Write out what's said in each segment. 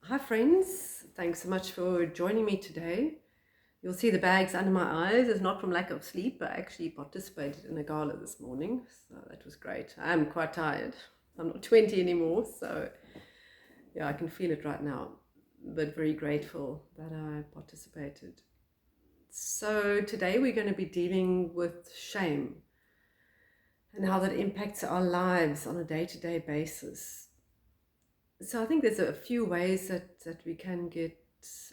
Hi, friends. Thanks so much for joining me today. You'll see the bags under my eyes. It's not from lack of sleep. I actually participated in a gala this morning, so that was great. I'm quite tired. I'm not 20 anymore, so yeah, I can feel it right now, but very grateful that I participated. So, today we're going to be dealing with shame and how that impacts our lives on a day to day basis. So I think there's a few ways that we can get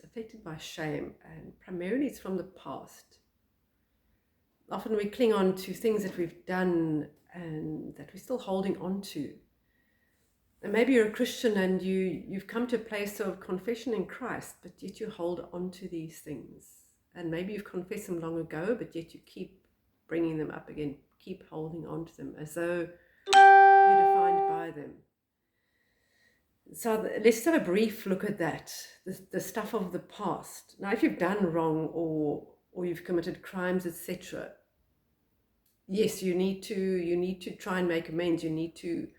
affected by shame, and primarily it's from the past. Often we cling on to things that we've done and that we're still holding on to. And maybe you're a Christian and you've come to a place of confession in Christ, but yet you hold on to these things. And maybe you've confessed them long ago, but yet you keep bringing them up again, keep holding on to them as though you're defined by them. So let's have a brief look at that, the stuff of the past. Now, if you've done wrong or you've committed crimes, etc., yes, you need to try and make amends. You need to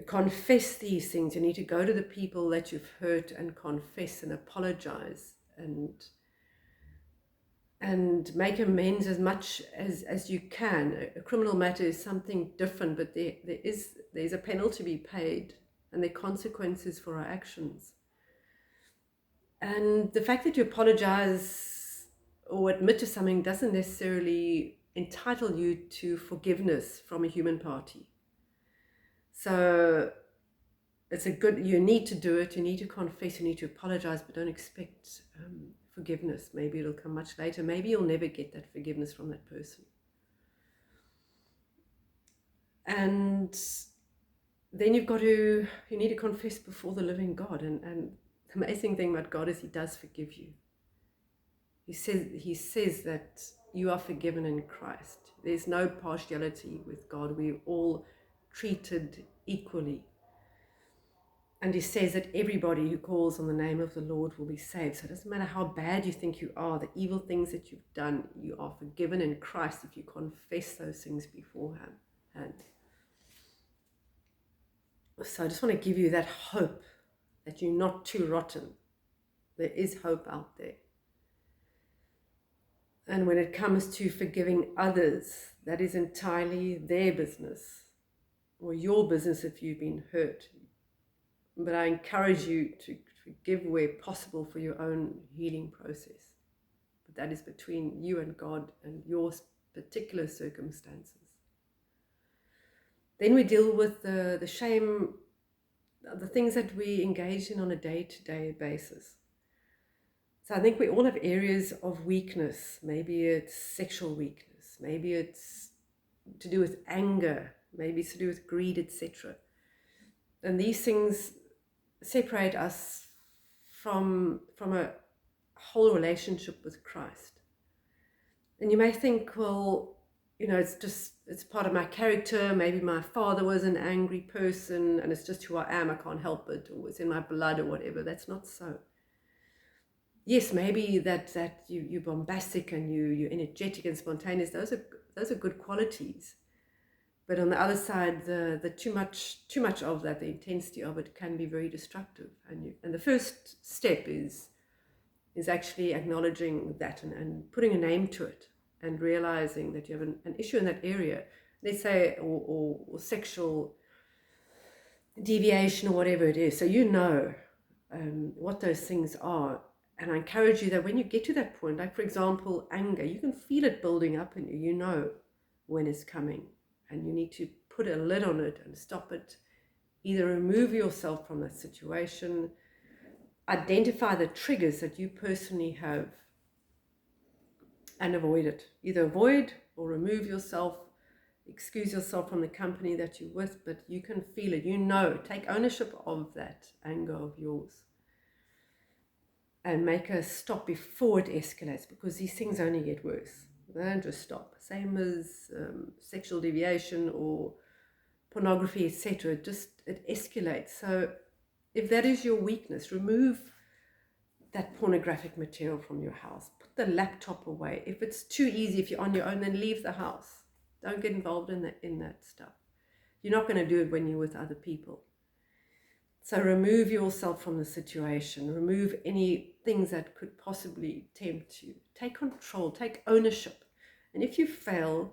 confess these things. You need to go to the people that you've hurt and confess and apologize and make amends as much as you can. A criminal matter is something different, but there's a penalty to be paid, and there are consequences for our actions. And the fact that you apologize or admit to something doesn't necessarily entitle you to forgiveness from a human party. So you need to do it, you need to confess, you need to apologize, but don't expect forgiveness. Maybe it'll come much later. Maybe you'll never get that forgiveness from that person. And then you need to confess before the living God. And the amazing thing about God is He does forgive you. He says that you are forgiven in Christ. There's no partiality with God. We're all treated equally. And He says that everybody who calls on the name of the Lord will be saved. So it doesn't matter how bad you think you are, the evil things that you've done, you are forgiven in Christ if you confess those things beforehand. So I just want to give you that hope that you're not too rotten. There is hope out there. And when it comes to forgiving others, that is entirely their business, or your business if you've been hurt. But I encourage you to forgive where possible for your own healing process. But that is between you and God and your particular circumstances. Then we deal with the shame, the things that we engage in on a day-to-day basis. So I think we all have areas of weakness. Maybe it's sexual weakness. Maybe it's to do with anger. Maybe it's to do with greed, etc. And these things separate us from a whole relationship with Christ. And you may think, well, it's part of my character. Maybe my father was an angry person and it's just who I am. I can't help it, or it's in my blood or whatever. That's not so. Yes, maybe that you're bombastic and you're energetic and spontaneous. Those are good qualities. But on the other side, the too much of that, the intensity of it, can be very destructive. And the first step is actually acknowledging that and putting a name to it and realizing that you have an issue in that area. Let's say, or sexual deviation or whatever it is. So what those things are. And I encourage you that when you get to that point, like for example, anger, you can feel it building up in you. You know when it's coming, and you need to put a lid on it and stop it. Either remove yourself from that situation, identify the triggers that you personally have, and avoid it. Either avoid or remove yourself, excuse yourself from the company that you're with, but you can feel it. Take ownership of that anger of yours. And make a stop before it escalates, because these things only get worse. They don't just stop. Same as sexual deviation or pornography, etc. It escalates. So if that is your weakness, remove that pornographic material from your house. Put the laptop away. If it's too easy, if you're on your own, then leave the house. Don't get involved in that stuff. You're not going to do it when you're with other people. So remove yourself from the situation, remove any things that could possibly tempt you. Take control, take ownership. And if you fail,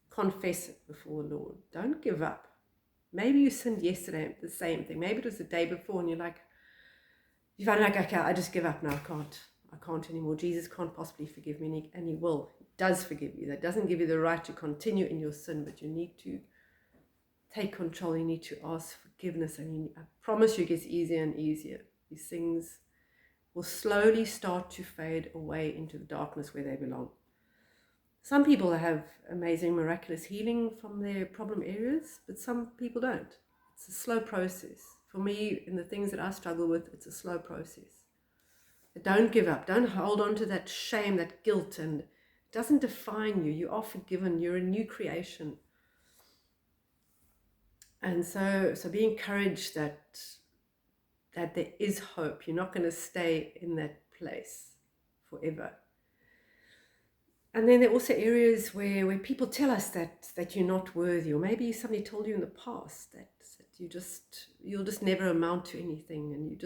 confess it before the Lord. Don't give up. Maybe you sinned yesterday, the same thing. Maybe it was the day before and you find like, okay, I just give up now. I can't anymore. Jesus can't possibly forgive me, and he will. He does forgive you. That doesn't give you the right to continue in your sin, but you need to take control. You need to ask forgiveness, and I promise you it gets easier and easier. These things will slowly start to fade away into the darkness where they belong. Some people have amazing, miraculous healing from their problem areas, but some people don't. It's a slow process. For me, in the things that I struggle with, it's a slow process. But don't give up. Don't hold on to that shame, that guilt, and it doesn't define you. You are forgiven. You're a new creation. And so be encouraged that there is hope. You're not going to stay in that place forever. And then there are also areas where people tell us that you're not worthy, or maybe somebody told you in the past that you'll just never amount to anything, and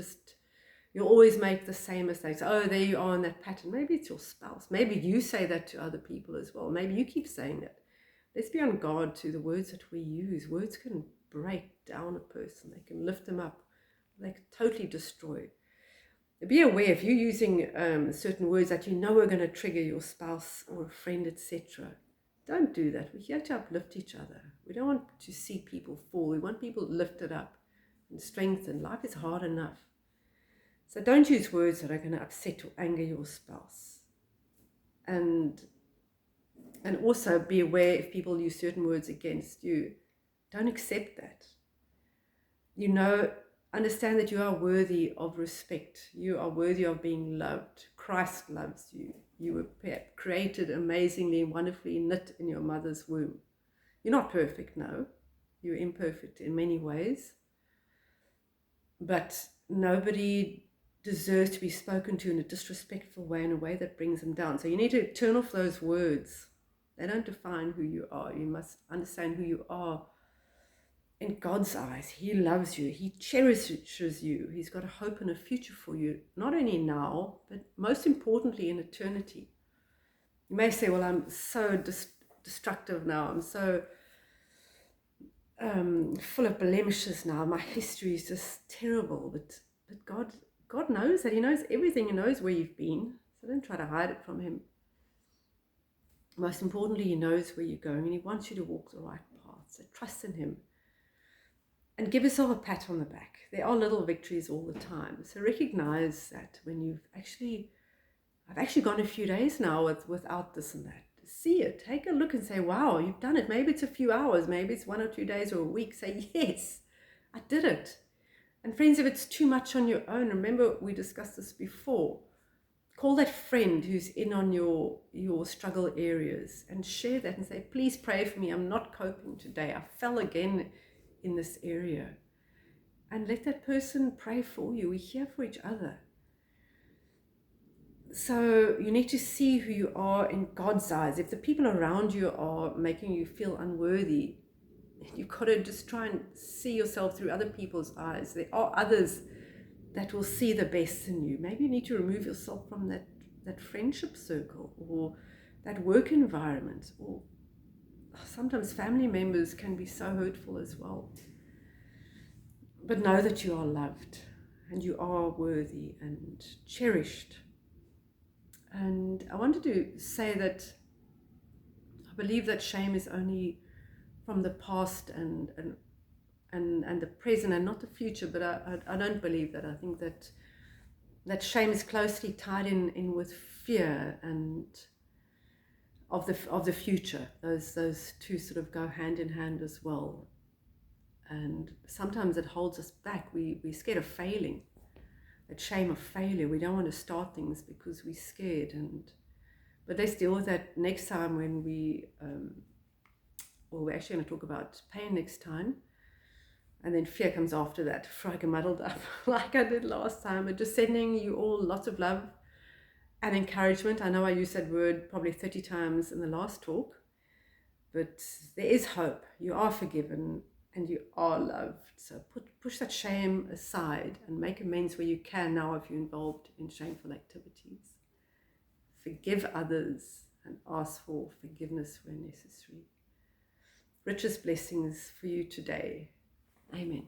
you'll always make the same mistakes. Oh, there you are in that pattern. Maybe it's your spouse. Maybe you say that to other people as well. Maybe you keep saying that. Let's be on guard to the words that we use. Words can break down a person. They can lift them up. They can totally destroy. Be aware if you're using certain words that you know are going to trigger your spouse or a friend, etc. Don't do that. We're here to uplift each other. We don't want to see people fall. We want people lifted up and strengthened. Life is hard enough. So don't use words that are going to upset or anger your spouse. And also be aware if people use certain words against you. Don't accept that. Understand that you are worthy of respect. You are worthy of being loved. Christ loves you. You were created amazingly and wonderfully, knit in your mother's womb. You're not perfect, no. You're imperfect in many ways. But nobody deserves to be spoken to in a disrespectful way, in a way that brings them down. So you need to turn off those words. They don't define who you are. You must understand who you are in God's eyes. He loves you. He cherishes you. He's got a hope and a future for you, not only now, but most importantly in eternity. You may say, well, I'm so destructive now. I'm so full of blemishes now. My history is just terrible. But God knows that. He knows everything. He knows where you've been. So don't try to hide it from him. Most importantly, he knows where you're going, and he wants you to walk the right path. So trust in him. And give yourself a pat on the back. There are little victories all the time. So recognize that when I've actually gone a few days now without this and that. See it, take a look and say, wow, you've done it. Maybe it's a few hours, maybe it's 1 or 2 days or a week. Say, yes, I did it. And friends, if it's too much on your own, remember we discussed this before. Call that friend who's in on your struggle areas and share that and say, please pray for me. I'm not coping today. I fell again in this area, and let that person pray for you. We're here for each other. So you need to see who you are in God's eyes. If the people around you are making you feel unworthy, you've got to just try and see yourself through other people's eyes. There are others that will see the best in you. Maybe you need to remove yourself from that friendship circle or that work environment, or sometimes family members can be so hurtful as well. But know that you are loved and you are worthy and cherished. And I wanted to say that I believe that shame is only from the past and the present and not the future, but I don't believe that. I think that shame is closely tied in with fear and of the future. Those two sort of go hand in hand as well. And sometimes it holds us back. We're scared of failing. That shame of failure. We don't want to start things because we're scared. But let's deal with that next time when we're actually going to talk about pain next time. And then fear comes after that. I get muddled up like I did last time. But just sending you all lots of love and encouragement. I know I used that word probably 30 times in the last talk. But there is hope. You are forgiven. and you are loved. So push that shame aside and make amends where you can now if you're involved in shameful activities. Forgive others and ask for forgiveness where necessary. Richest blessings for you today. Amen.